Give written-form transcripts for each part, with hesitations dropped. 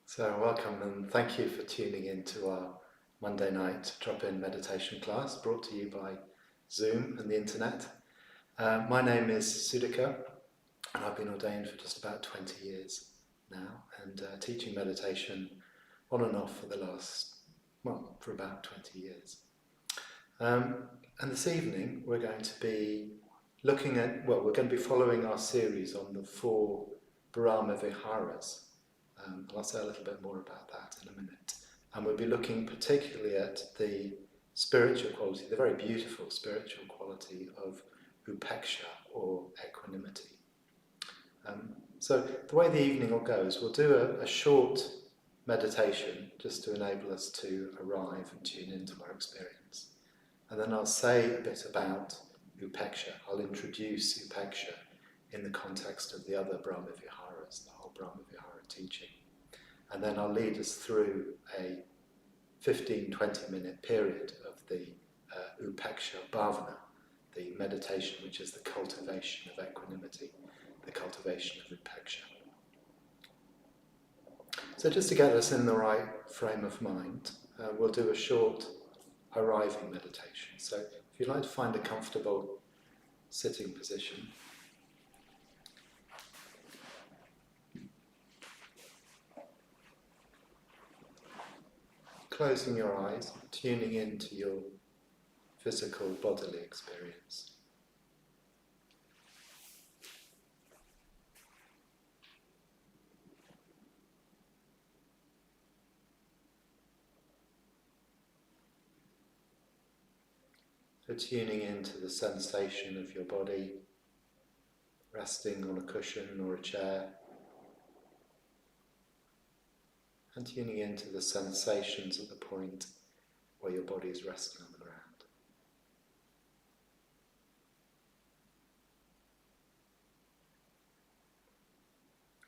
So welcome and thank you for tuning in to our Monday night drop-in meditation class brought to you by Zoom and the internet. My name is Sudhika and I've been ordained for just about 20 years now and teaching meditation on and off for the last, for about 20 years. And this evening we're going to be looking at, we're going to be following our series on the 4 Brahma Viharas. I'll say a little bit more about that in a minute. And we'll be looking particularly at the spiritual quality, the very beautiful spiritual quality of upeksha or equanimity. So the way the evening will go is we'll do a short meditation just to enable us to arrive and tune into our experience. And then I'll say a bit about upeksha. I'll introduce upeksha in the context of the other Brahma Viharas, the whole Brahma Vihara teaching. And then I'll lead us through a 15-20 minute period of the upeksha bhavana, the meditation which is the cultivation of equanimity, the cultivation of upeksha. So just to get us in the right frame of mind, we'll do a short arriving meditation. So if you'd like to find a comfortable sitting position, closing your eyes, tuning into your physical bodily experience. So tuning into the sensation of your body, resting on a cushion or a chair, and tuning into the sensations at the point where your body is resting on the ground.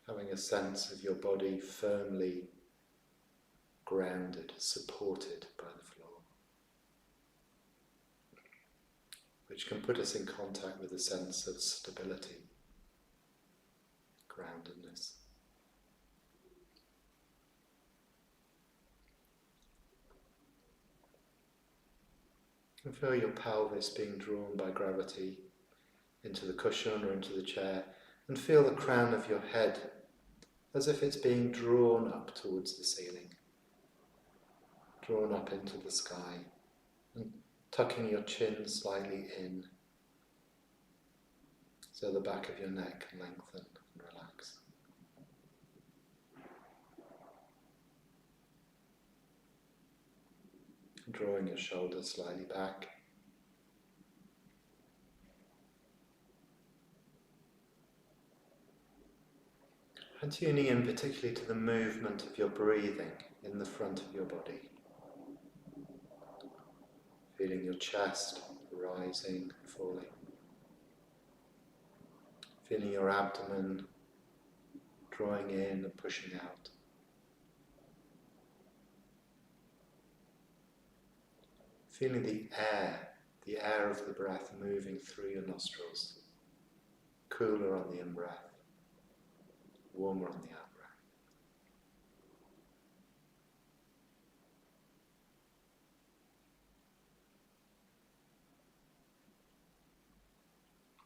Having a sense of your body firmly grounded, supported by the floor, which can put us in contact with a sense of stability, groundedness. And feel your pelvis being drawn by gravity into the cushion or into the chair, and feel the crown of your head as if it's being drawn up towards the ceiling, drawn up into the sky, and tucking your chin slightly in so the back of your neck can lengthen and relax. Drawing your shoulders slightly back. And tuning in particularly to the movement of your breathing in the front of your body. Feeling your chest rising and falling. Feeling your abdomen drawing in and pushing out. Feeling the air of the breath moving through your nostrils, cooler on the in-breath, warmer on the out-breath.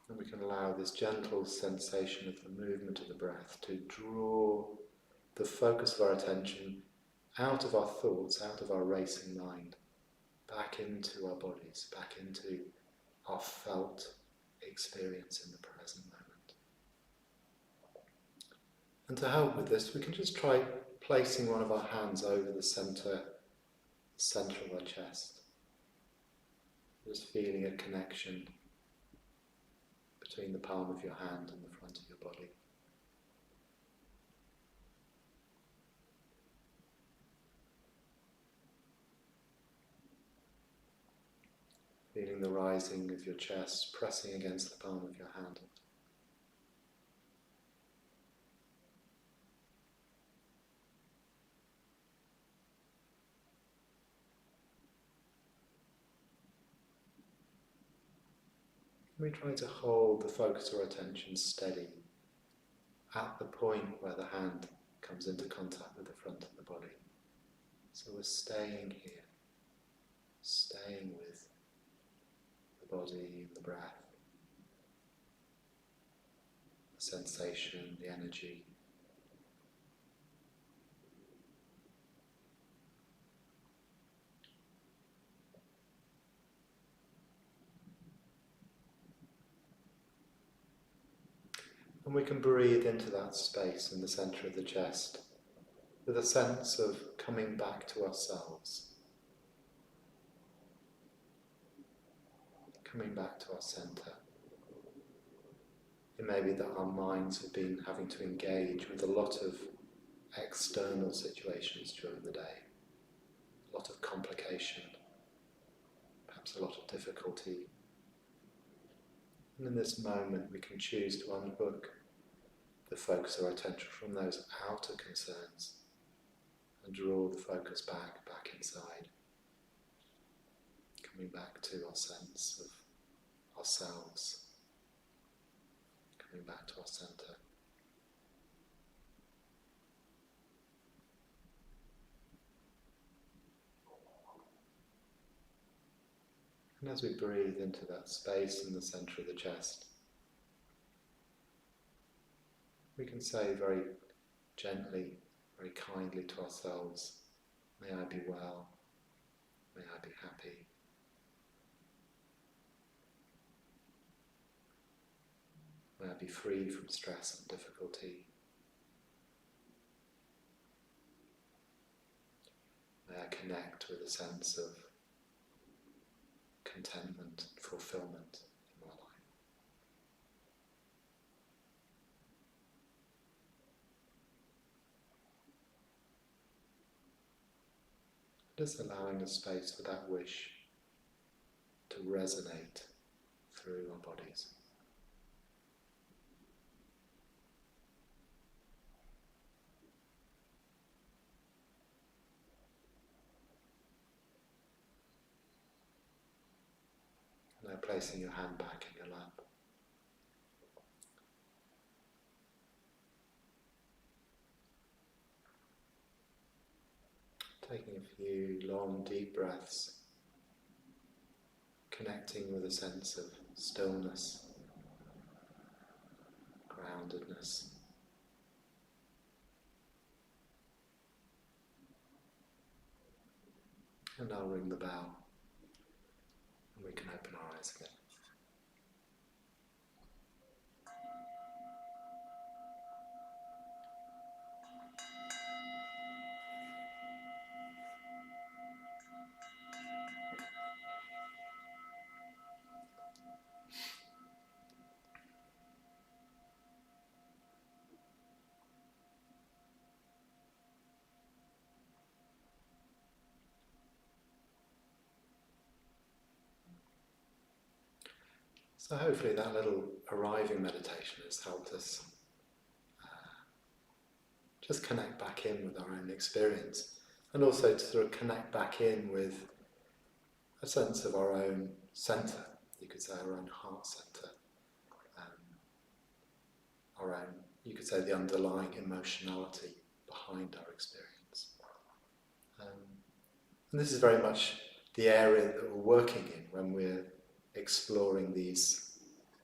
And we can allow this gentle sensation of the movement of the breath to draw the focus of our attention out of our thoughts, out of our racing mind, back into our bodies, back into our felt experience in the present moment. And to help with this, we can just try placing one of our hands over the center of our chest. Just feeling a connection between the palm of your hand and the front of your body. Feeling the rising of your chest, pressing against the palm of your hand. We try to hold the focus or attention steady at the point where the hand comes into contact with the front of the body. So we're staying here, staying with the body, the breath, the sensation, the energy. And we can breathe into that space in the centre of the chest with a sense of coming back to ourselves, coming back to our centre. It may be that our minds have been having to engage with a lot of external situations during the day, a lot of complication, perhaps a lot of difficulty. And in this moment we can choose to unhook the focus of our attention from those outer concerns and draw the focus back inside, coming back to our sense of ourselves, coming back to our centre. And as we breathe into that space in the centre of the chest, we can say very gently, very kindly to ourselves, may I be well, may I be happy. May I be free from stress and difficulty. May I connect with a sense of contentment and fulfillment in my life. Just allowing a space for that wish to resonate through our bodies. Now placing your hand back in your lap. Taking a few long, deep breaths, connecting with a sense of stillness, groundedness. And I'll ring the bell, and we can open our eyes again. So hopefully that little arriving meditation has helped us just connect back in with our own experience, and also to sort of connect back in with a sense of our own centre, you could say our own heart centre, our own, you could say, the underlying emotionality behind our experience. And this is very much the area that we're working in when we're exploring these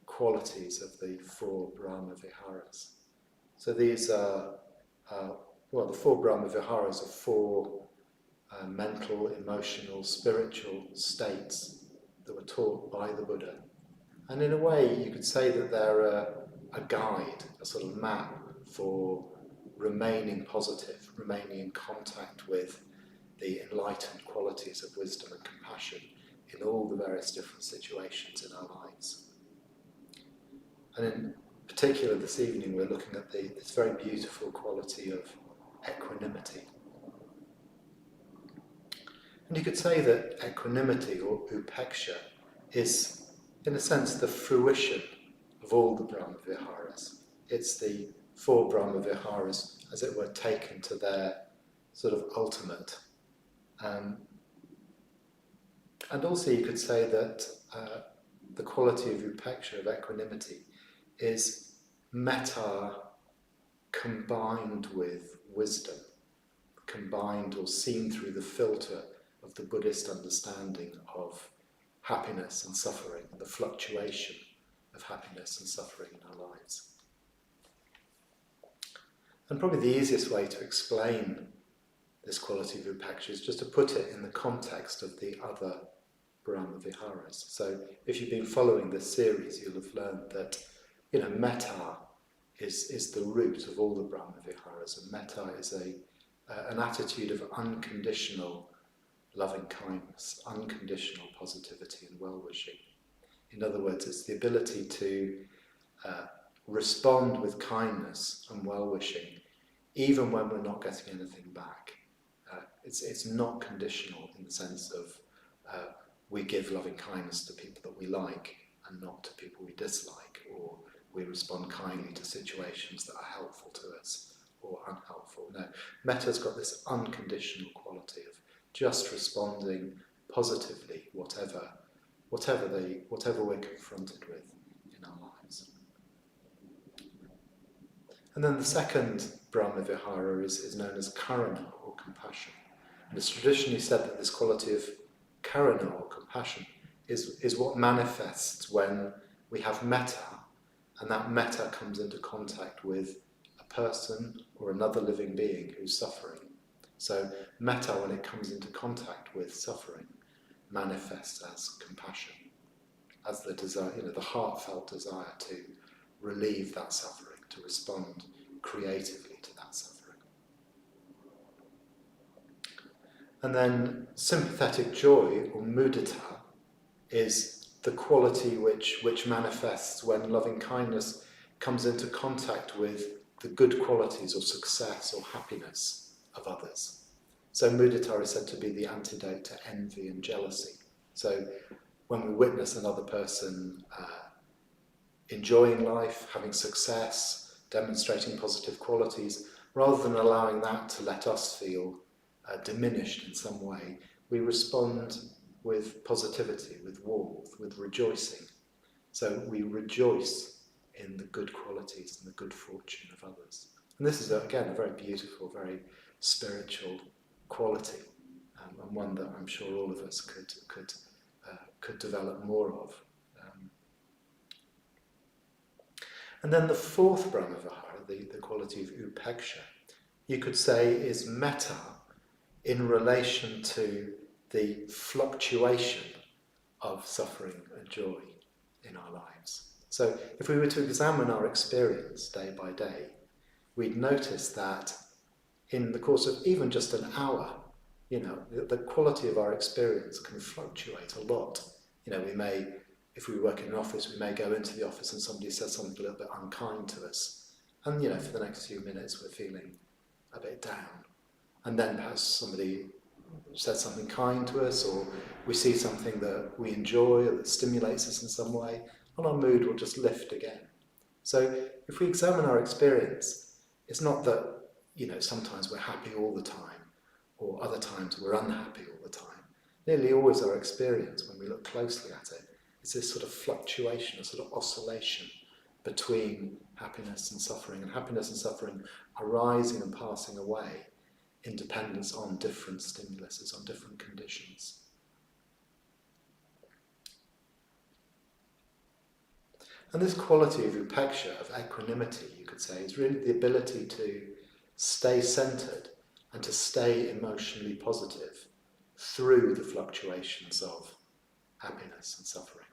qualities of the 4 Brahma Viharas. So these are, the 4 Brahma Viharas are 4 mental, emotional, spiritual states that were taught by the Buddha. And in a way you could say that they're a guide, a sort of map for remaining positive, remaining in contact with the enlightened qualities of wisdom and compassion in all the various different situations in our lives. And in particular this evening we're looking at this very beautiful quality of equanimity. And you could say that equanimity, or upeksha, is in a sense the fruition of all the Brahma Viharas. It's the 4 Brahma Viharas, as it were, taken to their sort of ultimate. And also you could say that the quality of upeksha, of equanimity, is metta combined with wisdom, combined or seen through the filter of the Buddhist understanding of happiness and suffering, the fluctuation of happiness and suffering in our lives. And probably the easiest way to explain this quality of upeksha is just to put it in the context of the other Brahma Viharas. So if you've been following this series, you'll have learned that, metta is the root of all the Brahma Viharas, and metta is an attitude of unconditional loving kindness, unconditional positivity and well-wishing. In other words, it's the ability to respond with kindness and well-wishing even when we're not getting anything back. It's not conditional in the sense of we give loving kindness to people that we like and not to people we dislike, or we respond kindly to situations that are helpful to us or unhelpful. No, metta's got this unconditional quality of just responding positively, whatever we're confronted with in our lives. And then the second Brahma Vihara is known as karuna, or compassion. And it's traditionally said that this quality of karuna, or compassion, is what manifests when we have metta, and that metta comes into contact with a person or another living being who's suffering. So metta, when it comes into contact with suffering, manifests as compassion, as the desire, the heartfelt desire to relieve that suffering, to respond creatively to that suffering. And then sympathetic joy, or mudita, is the quality which manifests when loving kindness comes into contact with the good qualities or success or happiness of others. So mudita is said to be the antidote to envy and jealousy. So when we witness another person enjoying life, having success, demonstrating positive qualities, rather than allowing that to let us feel diminished in some way, we respond with positivity, with warmth, with rejoicing. So we rejoice in the good qualities and the good fortune of others. And this is, again, a very beautiful, very spiritual quality, and one that I'm sure all of us could develop more of. And then the fourth Brahma Vihara, the quality of upeksha, you could say is metta in relation to the fluctuation of suffering and joy in our lives. So if we were to examine our experience day by day, we'd notice that in the course of even just an hour, the quality of our experience can fluctuate a lot. We may, if we work in an office, we may go into the office and somebody says something a little bit unkind to us. And, for the next few minutes, we're feeling a bit down. And then perhaps somebody says something kind to us, or we see something that we enjoy or that stimulates us in some way, and our mood will just lift again. So if we examine our experience, it's not that, sometimes we're happy all the time, or other times we're unhappy all the time. Nearly always our experience, when we look closely at it, is this sort of fluctuation, a sort of oscillation between happiness and suffering arising and passing away in dependence on different stimuluses, on different conditions. And this quality of upeksha, of equanimity, you could say, is really the ability to stay centered and to stay emotionally positive through the fluctuations of happiness and suffering.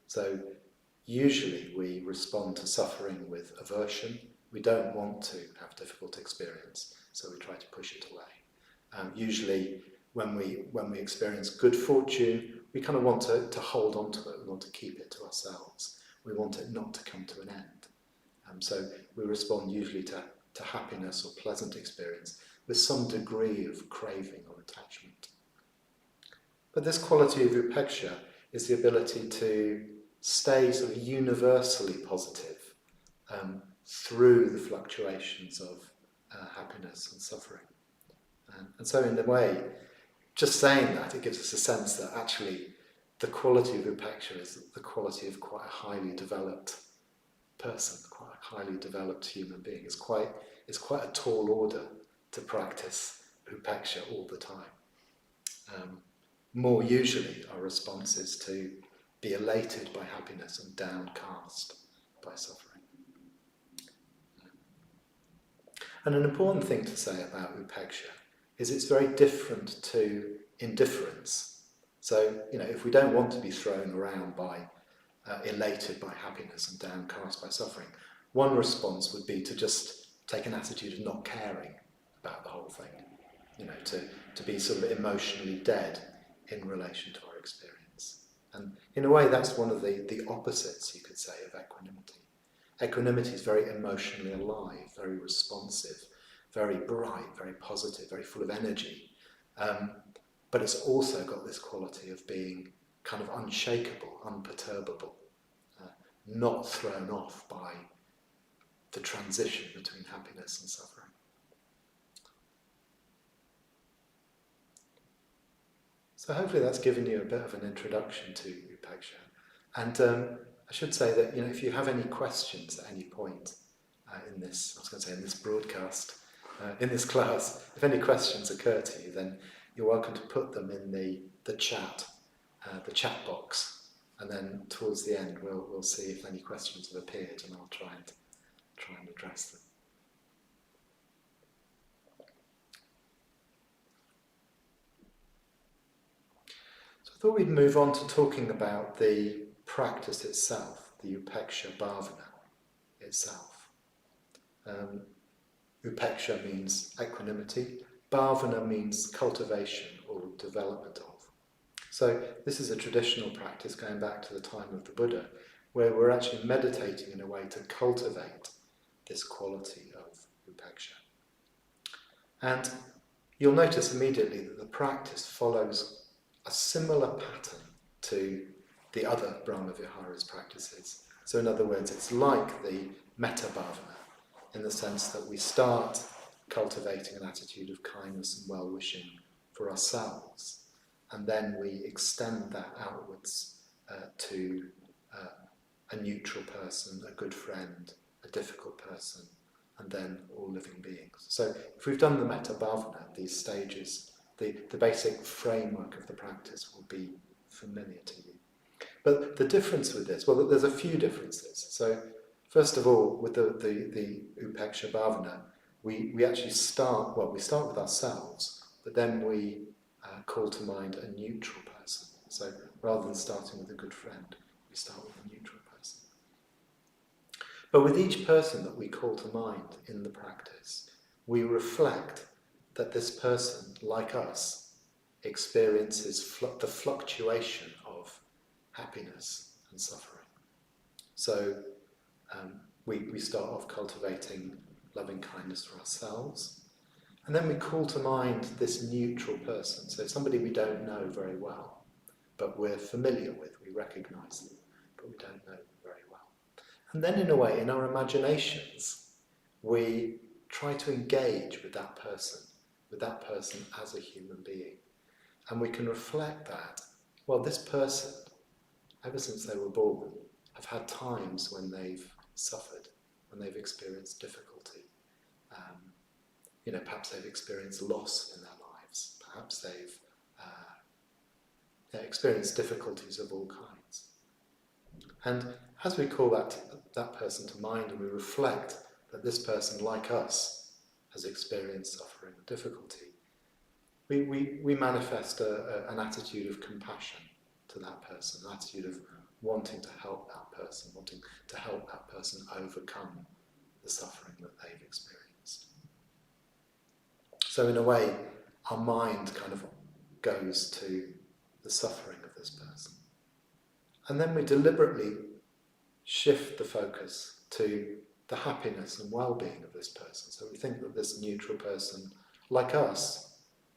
So usually we respond to suffering with aversion. We don't want to have difficult experience, so we try to push it away. Usually when we experience good fortune, we kind of want to hold on to it. We want to keep it to ourselves. We want it not to come to an end. So we respond usually to happiness or pleasant experience with some degree of craving or attachment. But this quality of upeksha is the ability to stay sort of universally positive through the fluctuations of happiness and suffering. And so in a way, just saying that, it gives us a sense that actually the quality of upeksha is the quality of quite a highly developed person, quite a highly developed human being. It's quite a tall order to practice upeksha all the time. More usually, our response is to be elated by happiness and downcast by suffering. And an important thing to say about upeksha is it's very different to indifference. So, if we don't want to be thrown around by elated by happiness and downcast by suffering, one response would be to just take an attitude of not caring about the whole thing, to be sort of emotionally dead in relation to our experience. And in a way, that's one of the opposites, you could say, of equanimity. Equanimity is very emotionally alive, very responsive, very bright, very positive, very full of energy. But it's also got this quality of being kind of unshakable, unperturbable, not thrown off by the transition between happiness and suffering. So hopefully that's given you a bit of an introduction to upeksha. And I should say that if you have any questions at any point in this broadcast, in this class, if any questions occur to you, then you're welcome to put them in the chat box, and then towards the end we'll see if any questions have appeared, and I'll try and address them. So I thought we'd move on to talking about the practice itself, the upeksha bhavana itself. Upeksha means equanimity, bhavana means cultivation or development of. So this is a traditional practice going back to the time of the Buddha, where we're actually meditating in a way to cultivate this quality of upeksha. And you'll notice immediately that the practice follows a similar pattern to the other Brahma Viharas practices. So in other words, it's like the metta bhavana, in the sense that we start cultivating an attitude of kindness and well-wishing for ourselves, and then we extend that outwards to a neutral person, a good friend, a difficult person, and then all living beings. So if we've done the metta bhavana, these stages, the basic framework of the practice will be familiar to you. But the difference with this, well, there's a few differences. So first of all, with the upeksha bhavana, we actually start with ourselves, but then we call to mind a neutral person. So rather than starting with a good friend, we start with a neutral person. But with each person that we call to mind in the practice, we reflect that this person, like us, experiences the fluctuation of happiness and suffering. So we start off cultivating loving kindness for ourselves, and then we call to mind this neutral person, so somebody we don't know very well, but we're familiar with, we recognise them, but we don't know them very well. And then in a way, in our imaginations, we try to engage with that person as a human being. And we can reflect that, well, this person, ever since they were born, have had times when they've suffered, when they've experienced difficulty. Perhaps they've experienced loss in their lives. Perhaps they've experienced difficulties of all kinds. And as we call that person to mind, and we reflect that this person, like us, has experienced suffering and difficulty, we manifest an attitude of compassion to that person, an attitude of wanting to help that person, wanting to help that person overcome the suffering that they've experienced. So in a way, our mind kind of goes to the suffering of this person. And then we deliberately shift the focus to the happiness and well-being of this person. So we think that this neutral person, like us,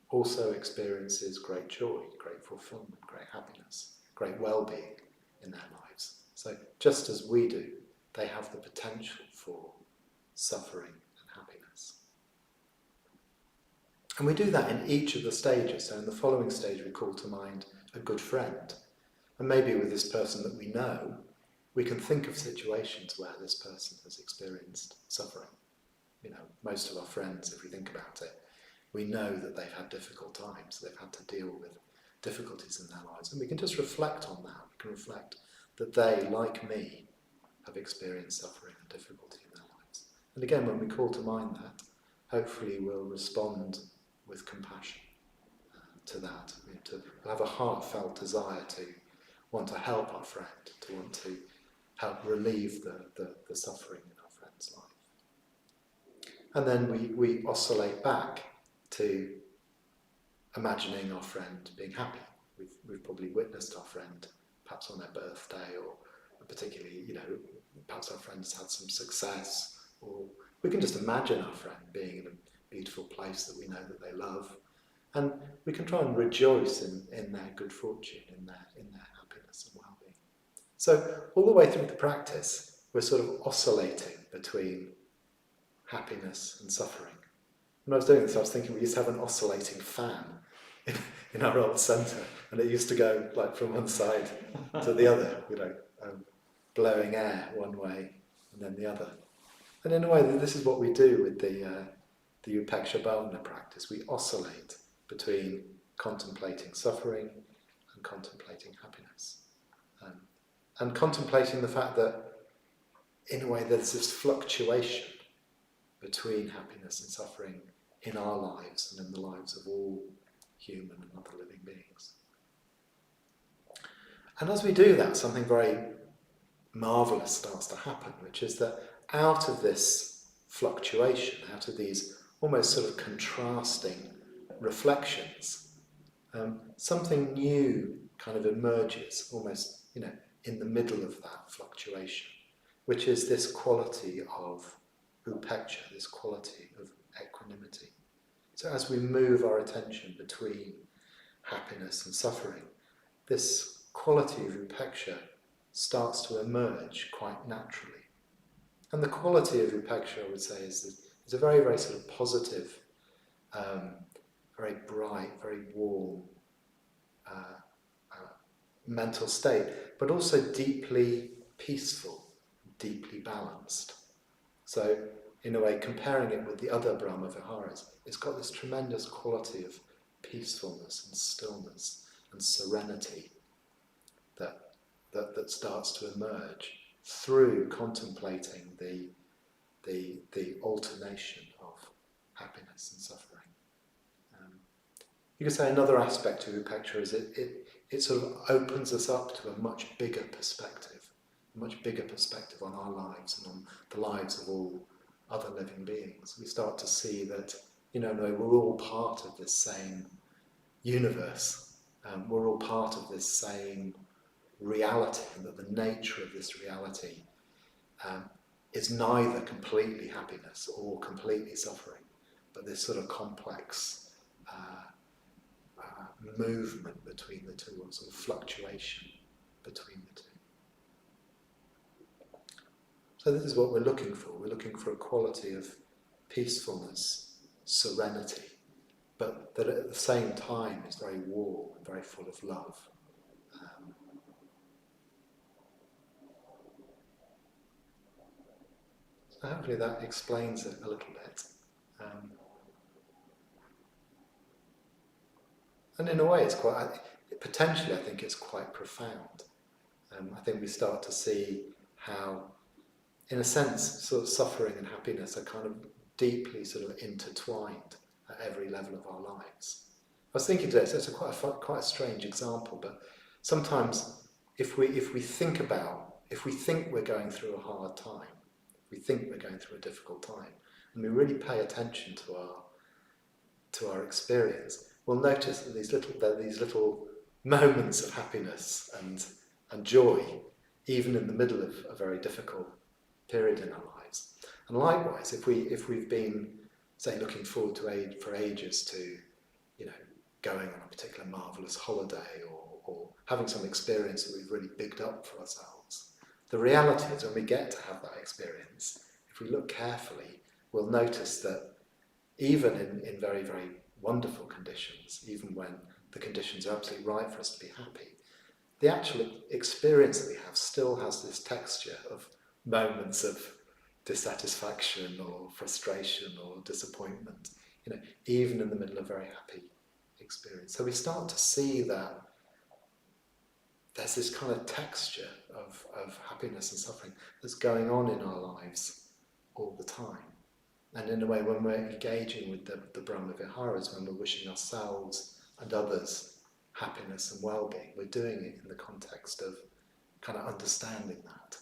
also experiences great joy, great fulfillment, great happiness, great well-being in their lives. So just as we do, they have the potential for suffering and happiness. And we do that in each of the stages. So in the following stage, we call to mind a good friend. And maybe with this person that we know, we can think of situations where this person has experienced suffering. You know, most of our friends, if we think about it, we know that they've had difficult times, they've had to deal with difficulties in their lives, and we can just reflect on that. We can reflect that they, like me, have experienced suffering and difficulty in their lives. And again, when we call to mind that, hopefully we'll respond with compassion to that, to have a heartfelt desire to want to help our friend, to want to help relieve the suffering in our friend's life. And then we oscillate back to imagining our friend being happy. We've probably witnessed our friend perhaps on their birthday, or particularly, you know, perhaps our friend's had some success, or we can just imagine our friend being in a beautiful place that we know that they love, and we can try and rejoice in their good fortune, in their happiness and well-being. So all the way through the practice, we're sort of oscillating between happiness and suffering. When I was doing this, I was thinking we used to have an oscillating fan in our old centre, and it used to go like from one side to the other, you know, blowing air one way and then the other. And in a way, this is what we do with the Upeksha Bhavana practice. We oscillate between contemplating suffering and contemplating happiness, and contemplating the fact that, in a way, there's this fluctuation between happiness and suffering in our lives and in the lives of all human and other living beings. And as we do that, something very marvellous starts to happen, which is that out of this fluctuation, out of these almost sort of contrasting reflections, something new kind of emerges, almost, you know, in the middle of that fluctuation, which is this quality of upeksha, this quality of equanimity. So as we move our attention between happiness and suffering, this quality of upeksha starts to emerge quite naturally. And the quality of upeksha, I would say, is a very, very sort of positive, very bright, very warm mental state, but also deeply peaceful, deeply balanced. So, in a way, comparing it with the other Brahma Viharas, it's got this tremendous quality of peacefulness and stillness and serenity that starts to emerge through contemplating the alternation of happiness and suffering. You could say another aspect of upeksha is it sort of opens us up to a much bigger perspective on our lives and on the lives of all other living beings. We start to see that, you know, no, we're all part of this same universe. We're all part of this same reality, and that the nature of this reality is neither completely happiness or completely suffering, but this sort of complex movement between the two, or sort of fluctuation between the two. So this is what we're looking for. We're looking for a quality of peacefulness, serenity, but that at the same time is very warm and very full of love. So hopefully that explains it a little bit. And in a way, it's quite, potentially I think it's quite profound. I think we start to see how, in a sense, sort of suffering and happiness are kind of deeply sort of intertwined at every level of our lives. I was thinking today, so it's quite a strange example, but sometimes if we think we're going through a hard time, we think we're going through a difficult time, and we really pay attention to our experience, we'll notice that these little moments of happiness and joy, even in the middle of a very difficult period in our lives. And likewise, if we've been, say, looking forward for ages to, you know, going on a particular marvellous holiday, or having some experience that we've really bigged up for ourselves, the reality is when we get to have that experience, if we look carefully, we'll notice that even in very, very wonderful conditions, even when the conditions are absolutely right for us to be happy, the actual experience that we have still has this texture of moments of dissatisfaction or frustration or disappointment, even in the middle of a very happy experience. So we start to see that there's this kind of texture of happiness and suffering that's going on in our lives all the time. And in a way, when we're engaging with the Brahma Viharas, when we're wishing ourselves and others happiness and well-being, we're doing it in the context of kind of understanding that,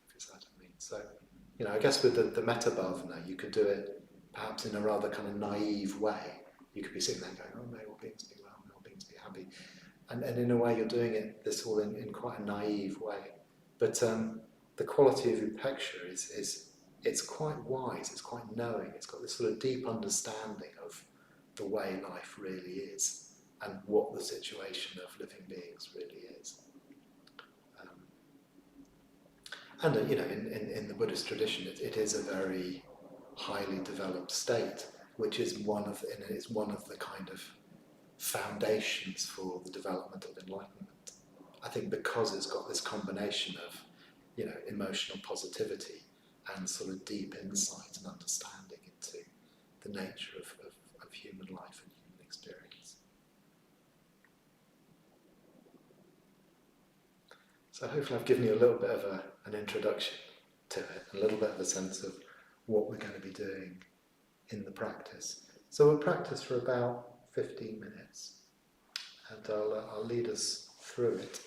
if you see what I mean. So, I guess with the metta bhavana, you could do it perhaps in a rather kind of naive way. You could be sitting there going, oh, may all beings be well, may all beings be happy. And in a way, you're doing this all in quite a naive way. But the quality of upeksha is it's quite wise, it's quite knowing, it's got this sort of deep understanding of the way life really is and what the situation of living beings really is. And in the Buddhist tradition, it is a very highly developed state, which is one of the kind of foundations for the development of enlightenment. I think because it's got this combination of, emotional positivity and sort of deep insight and understanding into the nature of human life and human experience. So hopefully I've given you a little bit of an introduction to it, a little bit of a sense of what we're going to be doing in the practice. So we'll practice for about 15 minutes and I'll lead us through it.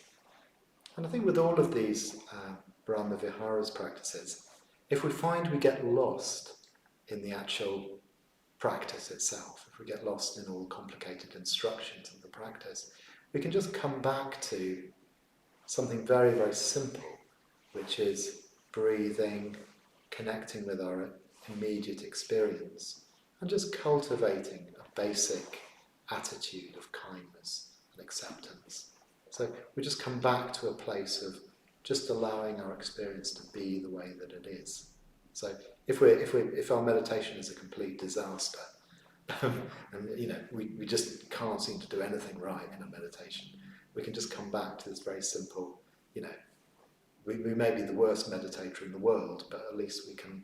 And I think with all of these Brahma Viharas practices, if we find we get lost in the actual practice itself, if we get lost in all the complicated instructions of the practice, we can just come back to something very, very simple, which is breathing, connecting with our immediate experience, and just cultivating a basic attitude of kindness and acceptance. So we just come back to a place of just allowing our experience to be the way that it is. So if our meditation is a complete disaster, and we just can't seem to do anything right in a meditation, we can just come back to this very simple, we may be the worst meditator in the world, but at least we can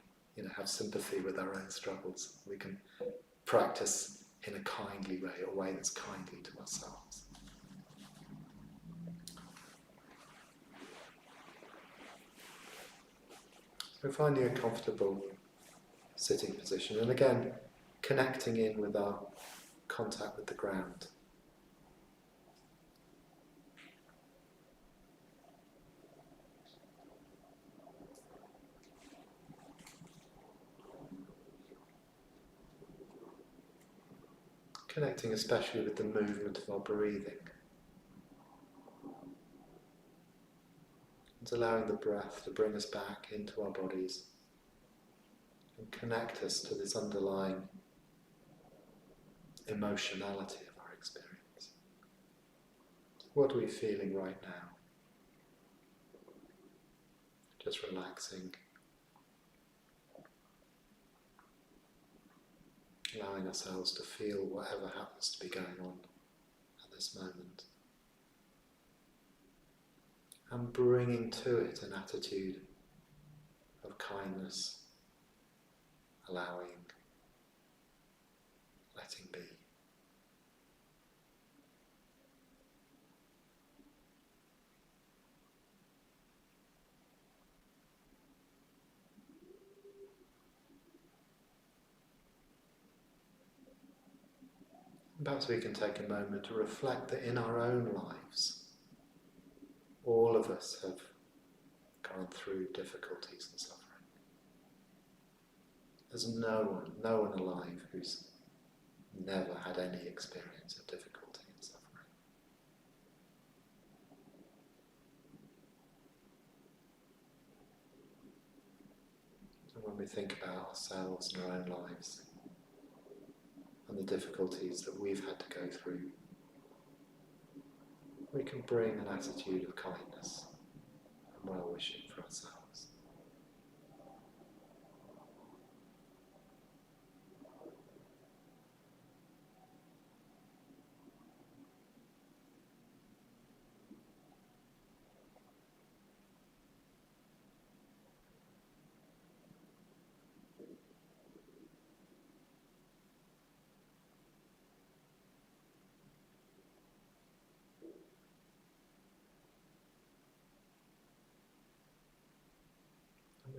have sympathy with our own struggles. We can practice in a kindly way, a way that's kindly to ourselves. So finding a comfortable sitting position, and again, connecting in with our contact with the ground. Connecting especially with the movement of our breathing. And allowing the breath to bring us back into our bodies and connect us to this underlying emotionality of our experience. What are we feeling right now? Just relaxing, allowing ourselves to feel whatever happens to be going on at this moment. And bringing to it an attitude of kindness, allowing, letting be. Perhaps we can take a moment to reflect that in our own lives, all of us have gone through difficulties and suffering. There's no one alive who's never had any experience of difficulty and suffering. And when we think about ourselves and our own lives and the difficulties that we've had to go through, we can bring an attitude of kindness and well-wishing for ourselves.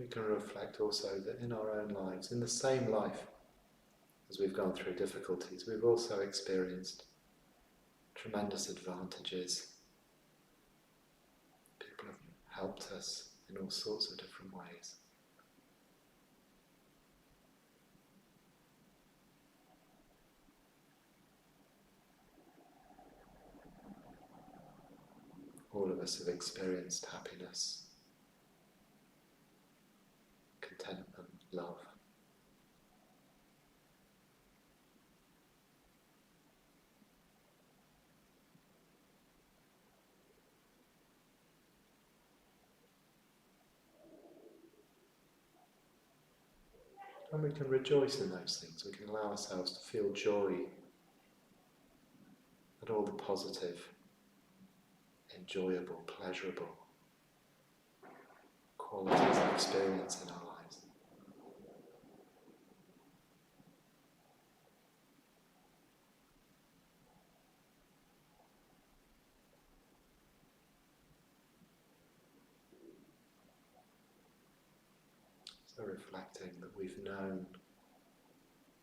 We can reflect also that in our own lives, in the same life as we've gone through difficulties, we've also experienced tremendous advantages. People have helped us in all sorts of different ways. All of us have experienced happiness, contentment, love. And we can rejoice in those things. We can allow ourselves to feel joy at all the positive, enjoyable, pleasurable qualities of experience in our lives. So reflecting that we've known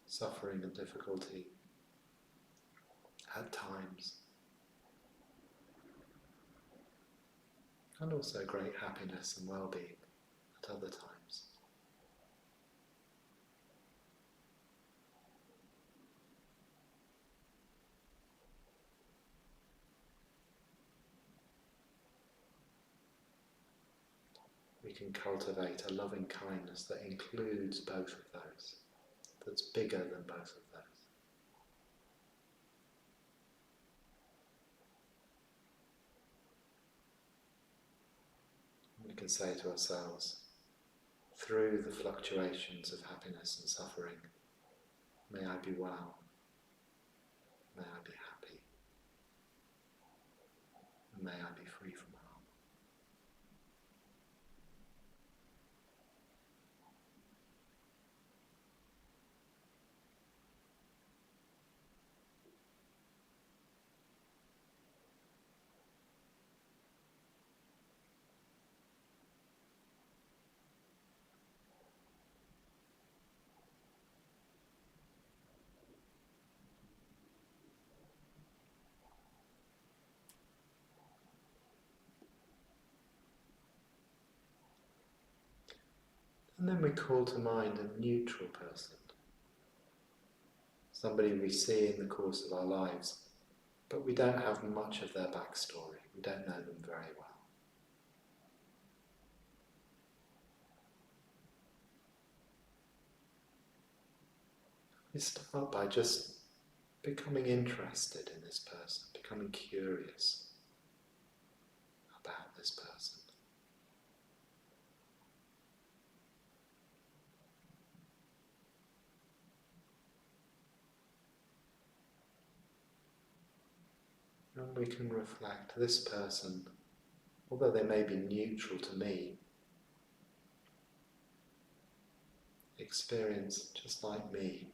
suffering and difficulty at times, and also great happiness and well-being at other times. We can cultivate a loving kindness that includes both of those, that's bigger than both of those. We can say to ourselves, through the fluctuations of happiness and suffering, may I be well, may I be happy, and may I be free from harm. And then we call to mind a neutral person, somebody we see in the course of our lives, but we don't have much of their backstory, we don't know them very well. We start by just becoming interested in this person, becoming curious about this person. And we can reflect, this person, although they may be neutral to me, experience, just like me,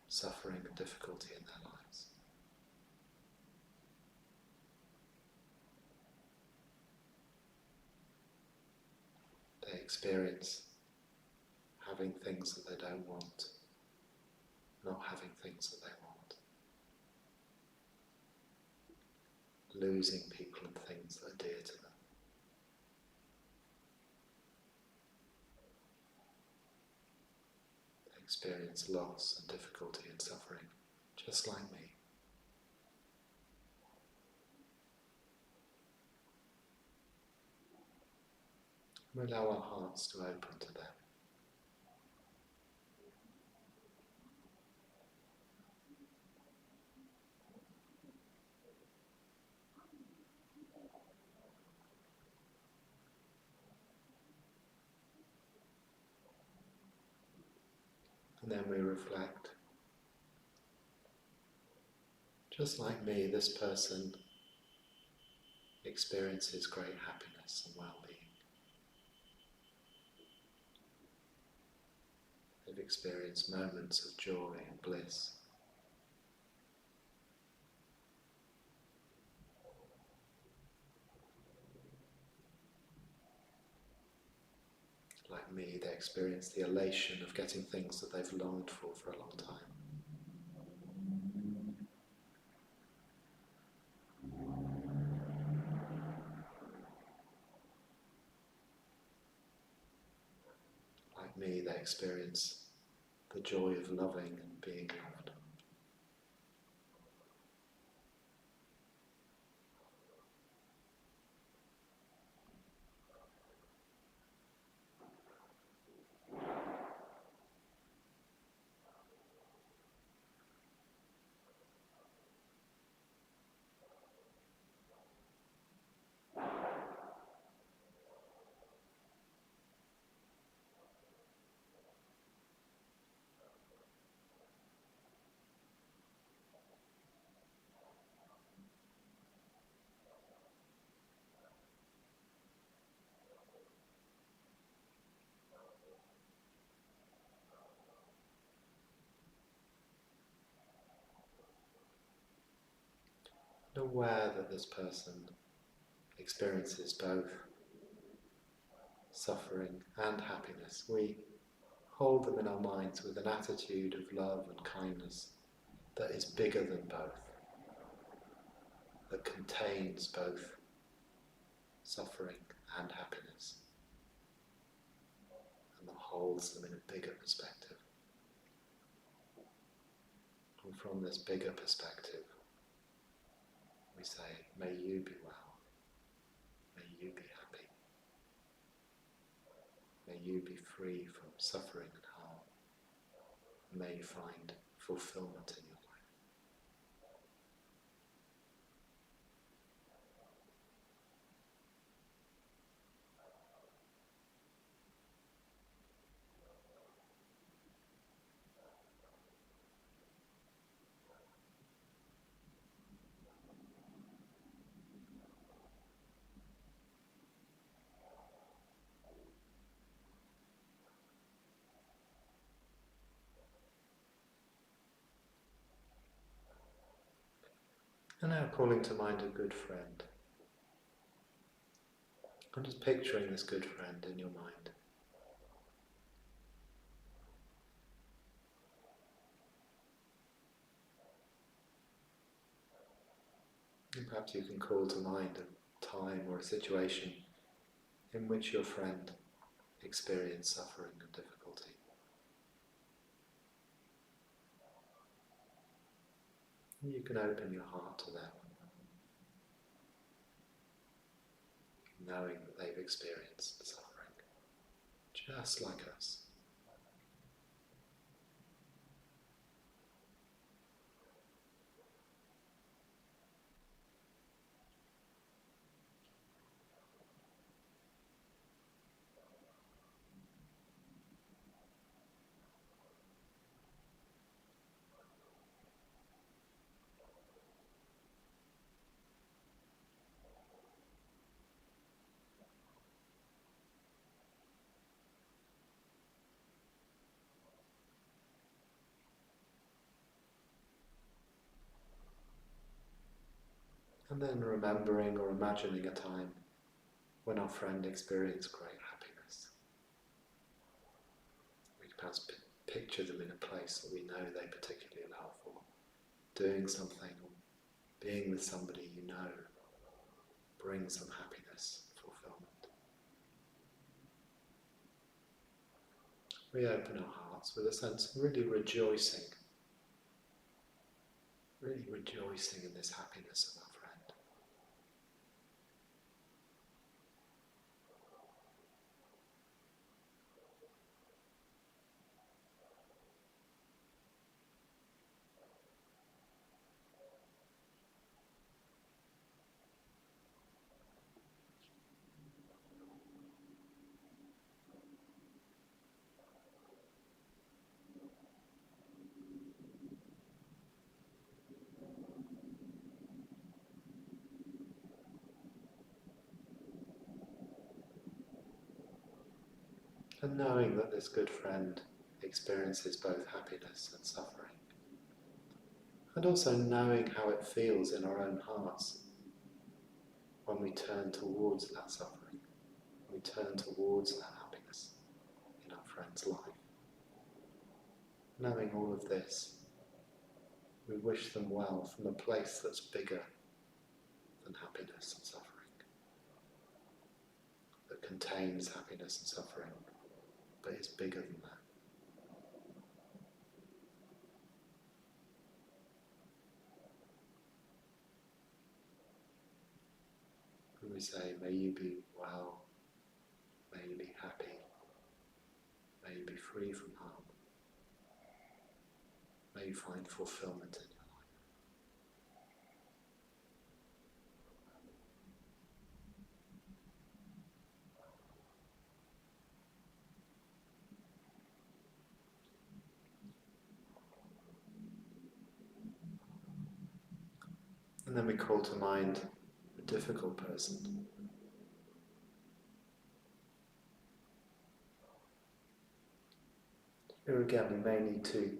suffering and difficulty in their lives. They experience having things that they don't want, not having things that they want, losing people and things that are dear to them. They experience loss and difficulty and suffering, just like me. We allow our hearts to open to them. And then we reflect, just like me, this person experiences great happiness and well-being. They've experienced moments of joy and bliss. Like me, they experience the elation of getting things that they've longed for a long time. Like me, they experience the joy of loving and being loved. And aware that this person experiences both suffering and happiness, we hold them in our minds with an attitude of love and kindness that is bigger than both, that contains both suffering and happiness, and that holds them in a bigger perspective. And from this bigger perspective, we say, may you be well, may you be happy, may you be free from suffering and harm, may you find fulfillment in your life. And now calling to mind a good friend. I'm just picturing this good friend in your mind. And perhaps you can call to mind a time or a situation in which your friend experienced suffering and difficulty. And you can open your heart to them, knowing that they've experienced suffering, just like us. And then remembering or imagining a time when our friend experienced great happiness. We can perhaps picture them in a place that we know they particularly love, or doing something, or being with somebody you know brings them happiness, fulfillment. We open our hearts with a sense of really rejoicing in this happiness of our friend. And knowing that this good friend experiences both happiness and suffering. And also knowing how it feels in our own hearts when we turn towards that suffering, we turn towards that happiness. friend's life. Knowing all of this, we wish them well from a place that's bigger than happiness and suffering, that contains happiness and suffering, but is bigger than that. And we say, may you be well, may you be happy, may you be free from harm, may you find fulfillment in your life. And then we call to mind a difficult person. Here again, we may need to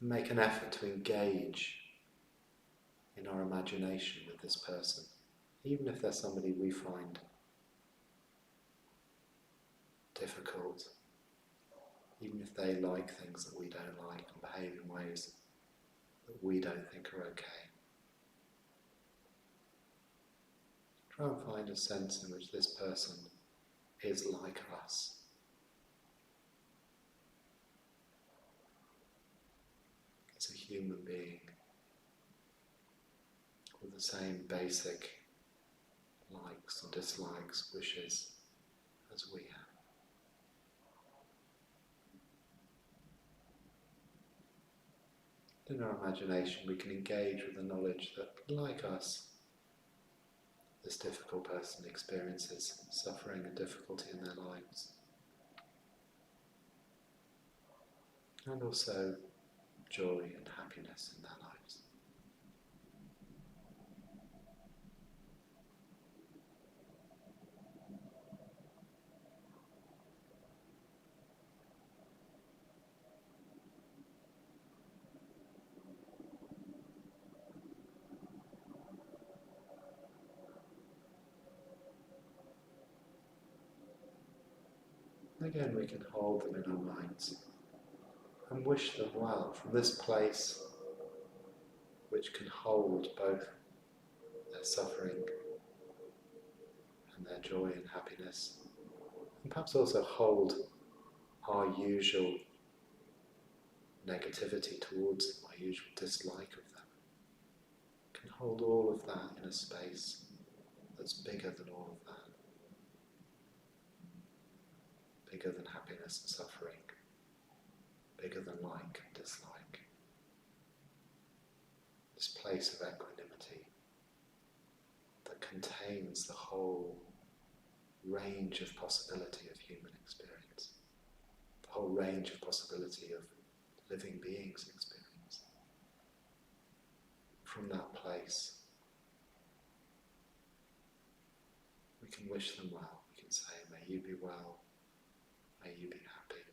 make an effort to engage in our imagination with this person, even if they're somebody we find difficult, even if they like things that we don't like and behave in ways that we don't think are okay. Try and find a sense in which this person is like us. It's a human being with the same basic likes and dislikes, wishes as we have. In our imagination, we can engage with the knowledge that, like us, this difficult person experiences suffering and difficulty in their lives, and also joy and happiness in their lives. Again, we can hold them in our minds and wish them well from this place which can hold both their suffering and their joy and happiness, and perhaps also hold our usual negativity towards them, our usual dislike of them. Can hold all of that in a space that's bigger than all of that. Bigger than happiness and suffering, bigger than like and dislike. This place of equanimity that contains the whole range of possibility of human experience, the whole range of possibility of living beings' experience. From that place, we can wish them well. We can say, may you be well, may you be happy,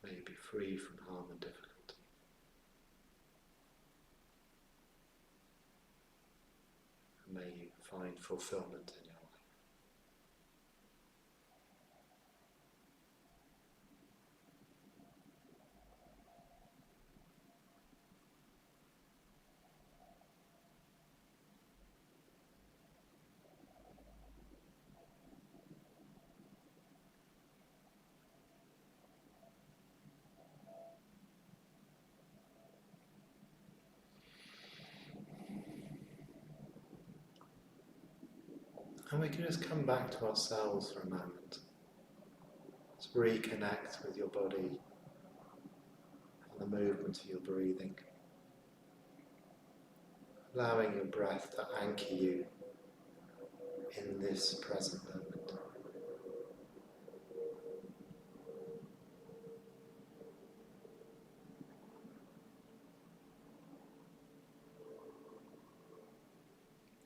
may you be free from harm and difficulty. And may you find fulfillment in your life. And we can just come back to ourselves for a moment. Let's reconnect with your body and the movement of your breathing. Allowing your breath to anchor you in this present moment.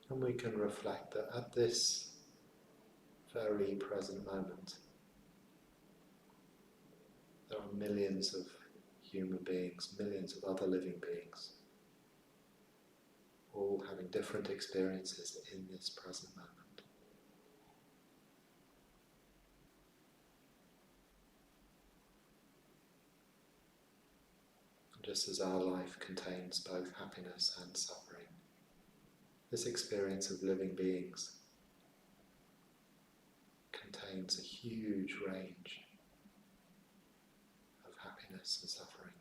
And we can reflect that at this very present moment, there are millions of human beings, millions of other living beings, all having different experiences in this present moment. just as our life contains both happiness and suffering, this experience of living beings contains a huge range of happiness and suffering.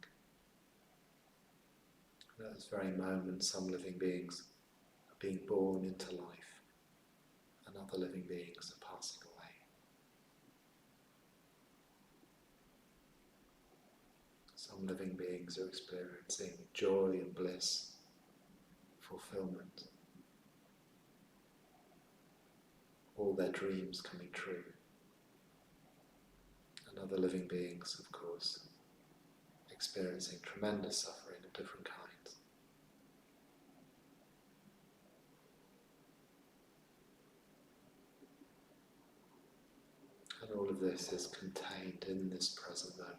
And at this very moment, some living beings are being born into life, and other living beings are passing away. Some living beings are experiencing joy and bliss, fulfillment, all their dreams coming true. And other living beings, of course, experiencing tremendous suffering of different kinds. And all of this is contained in this present moment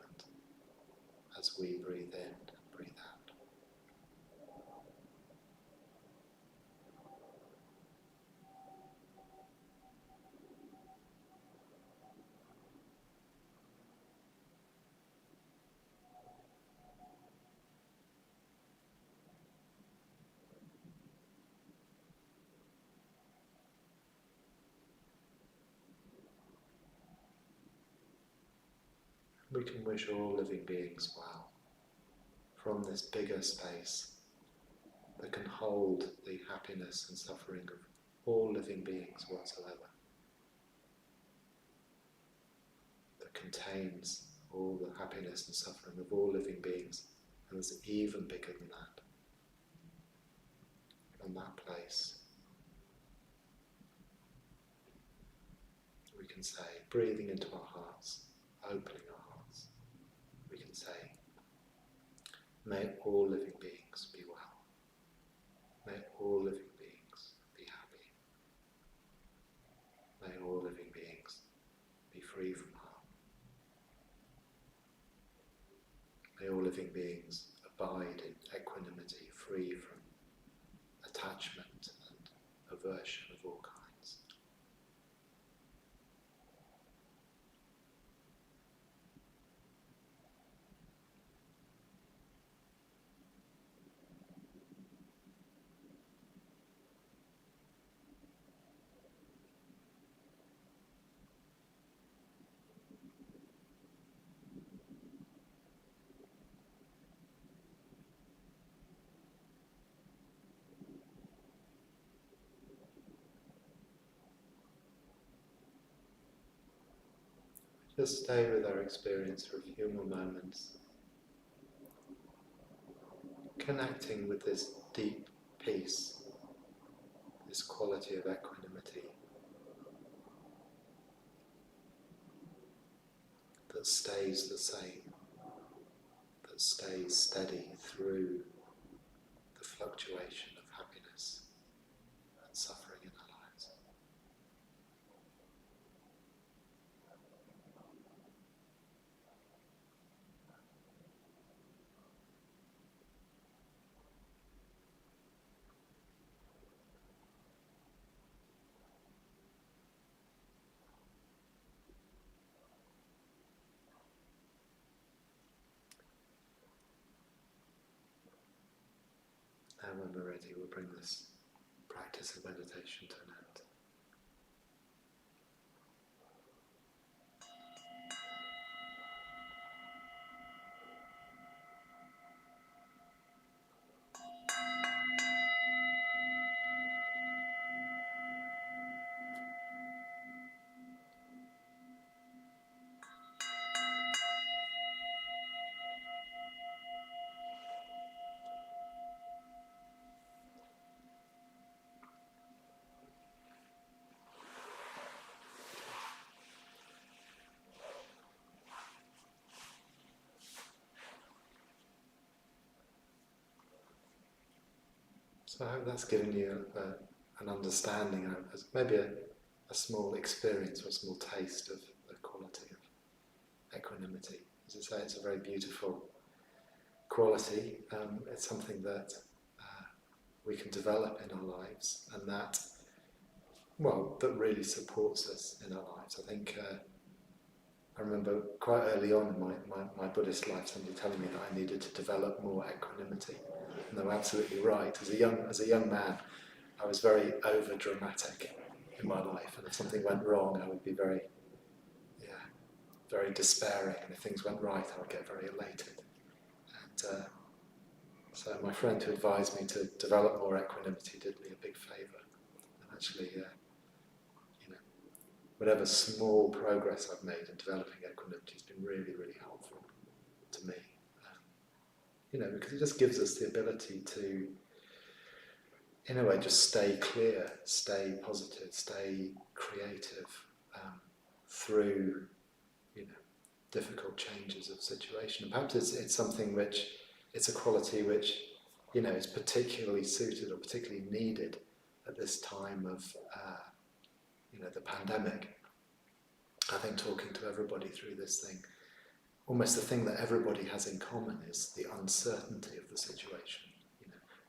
as we breathe in and breathe out. We can wish all living beings well from this bigger space that can hold the happiness and suffering of all living beings whatsoever, that contains all the happiness and suffering of all living beings, and is even bigger than that. From that place, we can say, breathing into our hearts, opening our hearts, we can say, may all living beings be well. May all living beings be happy. May all living beings be free from harm. May all living beings abide in equanimity, free from attachment and aversion of all kinds. Just stay with our experience for a few more moments, connecting with this deep peace, this quality of equanimity that stays the same, that stays steady through the fluctuation of happiness and suffering in our lives. Now when we're ready, we'll bring this practice of meditation to an end. So I hope that's given you an understanding, maybe a small experience or a small taste of the quality of equanimity. As I say, it's a very beautiful quality. It's something that we can develop in our lives, and that really supports us in our lives. I think I remember quite early on in my Buddhist life somebody telling me that I needed to develop more equanimity. And they were absolutely right. As a young man, I was very over dramatic in my life, and if something went wrong I would be very despairing, and if things went right I would get very elated. And so my friend who advised me to develop more equanimity did me a big favour, and actually whatever small progress I've made in developing equanimity has been really, really helpful to me. Because it just gives us the ability to, in a way, just stay clear, stay positive, stay creative through, difficult changes of situation. And perhaps it's something which, it's a quality which, is particularly suited or particularly needed at this time of, the pandemic. I think talking to everybody through this thing, almost the thing that everybody has in common is the uncertainty of the situation.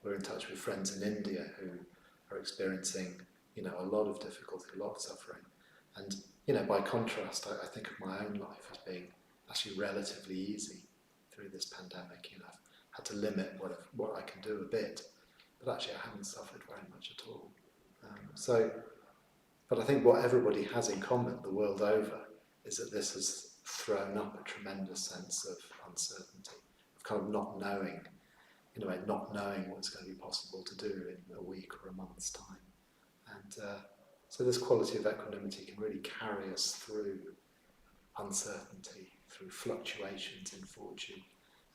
We're in touch with friends in India who are experiencing, a lot of difficulty, a lot of suffering. And, by contrast, I think of my own life as being actually relatively easy through this pandemic. I've had to limit what I can do a bit, but actually I haven't suffered very much at all. But I think what everybody has in common the world over is that this has thrown up a tremendous sense of uncertainty, of kind of not knowing, not knowing what's going to be possible to do in a week or a month's time. And so this quality of equanimity can really carry us through uncertainty, through fluctuations in fortune,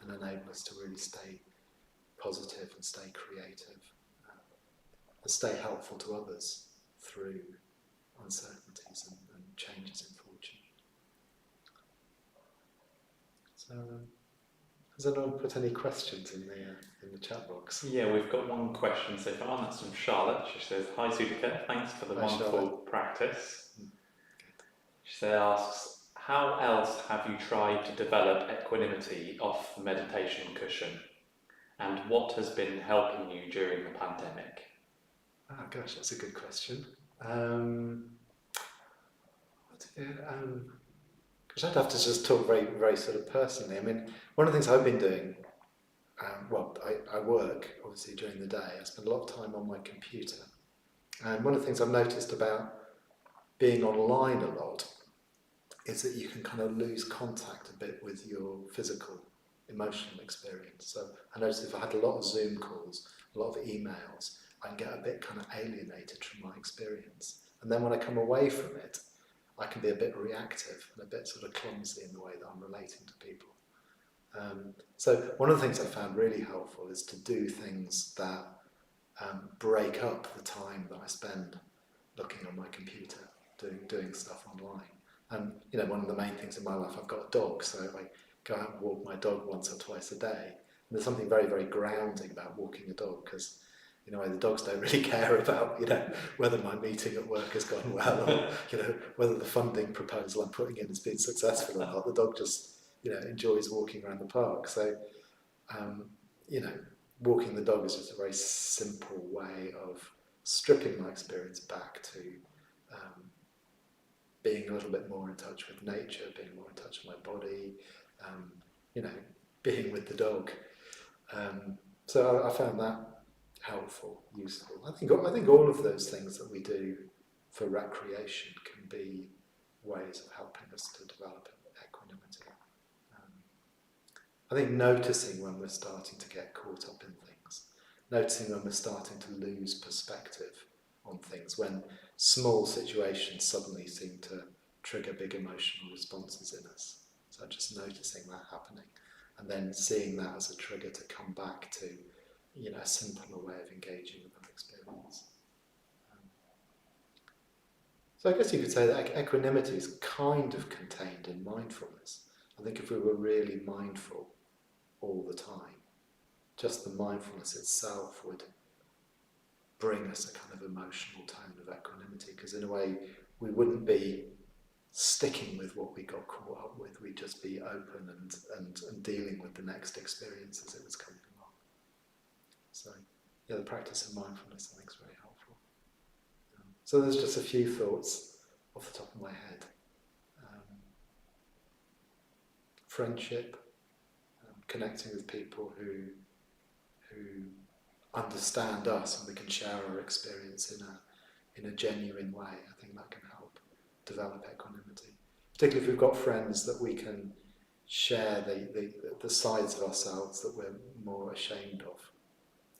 and enable us to really stay positive and stay creative, and stay helpful to others through uncertainties and changes in fortune. So, has anyone put any questions in the chat box? Yeah, we've got one question so far, and that's from Charlotte. She says, "Hi Sudhakar, thanks for the wonderful Charlotte. practice." She asks, "How else have you tried to develop equanimity off the meditation cushion? And what has been helping you during the pandemic?" Oh gosh, that's a good question. Because I'd have to just talk very, very sort of personally. I mean, one of the things I've been doing, I work obviously during the day. I spend a lot of time on my computer, and one of the things I've noticed about being online a lot is that you can kind of lose contact a bit with your physical, emotional experience. So I noticed if I had a lot of Zoom calls, a lot of emails, I can get a bit kind of alienated from my experience. And then when I come away from it, I can be a bit reactive and a bit sort of clumsy in the way that I'm relating to people. So one of the things I found really helpful is to do things that break up the time that I spend looking on my computer, doing stuff online. And one of the main things in my life, I've got a dog, so I go out and walk my dog once or twice a day. And there's something very, very grounding about walking a dog, because the dogs don't really care about, whether my meeting at work has gone well, or, whether the funding proposal I'm putting in has been successful or not. The dog just, enjoys walking around the park. So, walking the dog is just a very simple way of stripping my experience back to being a little bit more in touch with nature, being more in touch with my body, being with the dog. So I found that helpful, useful. I think all of those things that we do for recreation can be ways of helping us to develop equanimity. I think noticing when we're starting to get caught up in things, noticing when we're starting to lose perspective on things, when small situations suddenly seem to trigger big emotional responses in us. So just noticing that happening, and then seeing that as a trigger to come back to a simpler way of engaging with that experience. So I guess you could say that equanimity is kind of contained in mindfulness. I think if we were really mindful all the time, just the mindfulness itself would bring us a kind of emotional tone of equanimity, because in a way we wouldn't be sticking with what we got caught up with, we'd just be open and dealing with the next experience as it was coming along. So the practice of mindfulness I think is very helpful. So there's just a few thoughts off the top of my head. friendship, connecting with people who understand us and we can share our experience in a genuine way. I think that can help develop equanimity. Particularly if we've got friends that we can share the sides of ourselves that we're more ashamed of.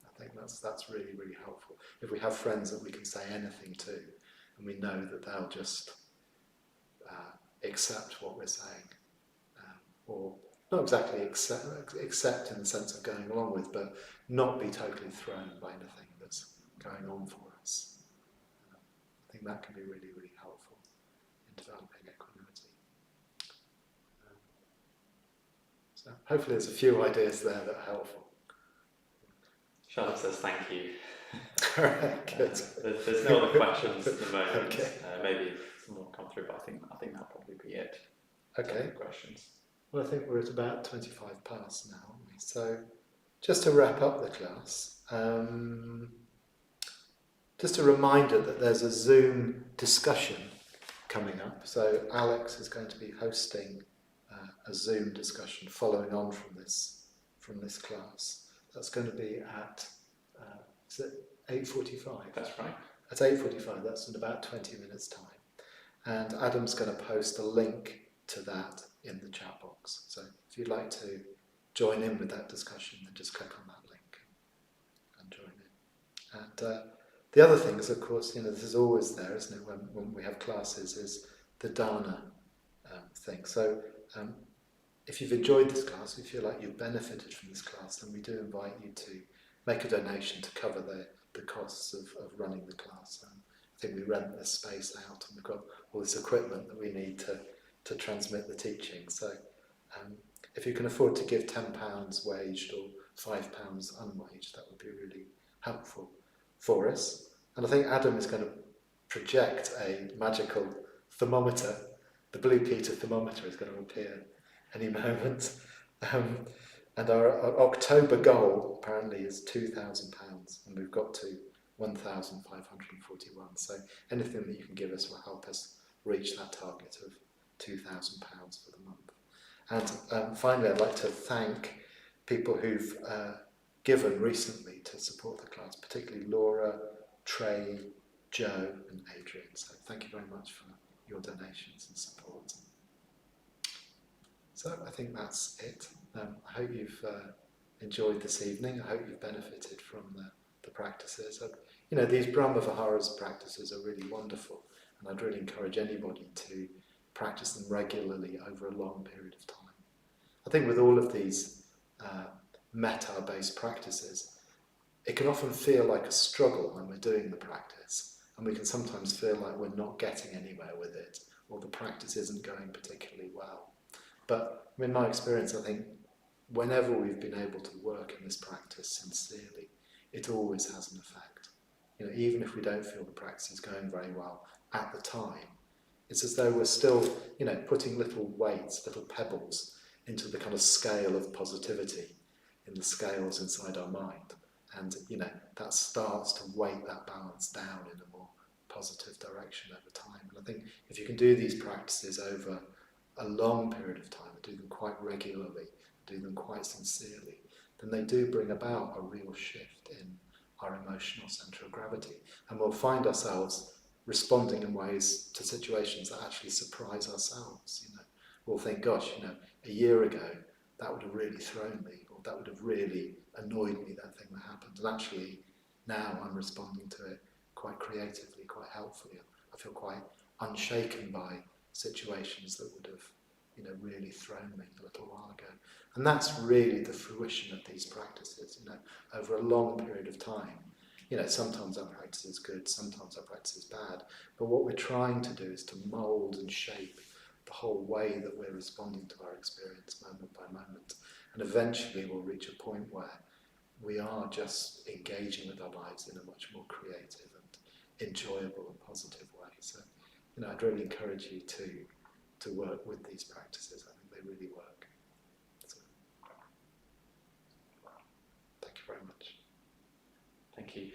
I think that's really, really helpful. If we have friends that we can say anything to, and we know that they'll just accept what we're saying, or not exactly accept in the sense of going along with, but not be totally thrown by anything that's going on for us. I think that can be really, really helpful in developing equanimity. So hopefully there's a few ideas there that are helpful. Charlotte says thank you. Alright, good. There's no other questions at the moment. Okay. Maybe some more come through, but I think that'll probably be it. Okay. Questions. Well, I think we're at about 25 past now, aren't we? So just to wrap up the class, just a reminder that there's a Zoom discussion coming up. So Alex is going to be hosting a Zoom discussion following on from this class. That's going to be at is it 8:45? That's right. At 8:45. That's in about 20 minutes' time. And Adam's going to post a link to that in the chat box. So if you'd like to join in with that discussion, then just click on that link and join in. And the other thing is, of course, this is always there, isn't it, when we have classes, is the dana thing. So if you've enjoyed this class, if you feel like you've benefited from this class, then we do invite you to make a donation to cover the costs of running the class. I think we rent this space out, and we've got all this equipment that we need to transmit the teaching. So if you can afford to give £10 waged or £5 unwaged, that would be really helpful for us. And I think Adam is going to project a magical thermometer. The Blue Peter thermometer is going to appear any moment. And our October goal apparently is £2,000, and we've got to 1,541. So anything that you can give us will help us reach that target of £2,000 for the month. And finally, I'd like to thank people who've given recently to support the class, particularly Laura, Trey, Joe and Adrian. So thank you very much for your donations and support. So I think that's it. I hope you've enjoyed this evening. I hope you've benefited from the practices. These Brahma Viharas practices are really wonderful, and I'd really encourage anybody to practice them regularly over a long period of time. I think with all of these metta-based practices, it can often feel like a struggle when we're doing the practice, and we can sometimes feel like we're not getting anywhere with it, or the practice isn't going particularly well. But in my experience, I think whenever we've been able to work in this practice sincerely, it always has an effect. Even if we don't feel the practice is going very well at the time, it's as though we're still, putting little weights, little pebbles into the kind of scale of positivity in the scales inside our mind. And, that starts to weight that balance down in a more positive direction over time. And I think if you can do these practices over a long period of time, do them quite regularly, do them quite sincerely, then they do bring about a real shift in our emotional centre of gravity. And we'll find ourselves responding in ways to situations that actually surprise ourselves. We'll think, gosh, a year ago that would have really thrown me, or that would have really annoyed me, that thing that happened. And actually now I'm responding to it quite creatively, quite helpfully. I feel quite unshaken by situations that would have really thrown me a little while ago. And that's really the fruition of these practices, over a long period of time. Sometimes our practice is good, sometimes our practice is bad, but what we're trying to do is to mould and shape the whole way that we're responding to our experience moment by moment. And eventually we'll reach a point where we are just engaging with our lives in a much more creative and enjoyable and positive way. So, I'd really encourage you to work with these practices. I think they really work. So, thank you very much. Thank you.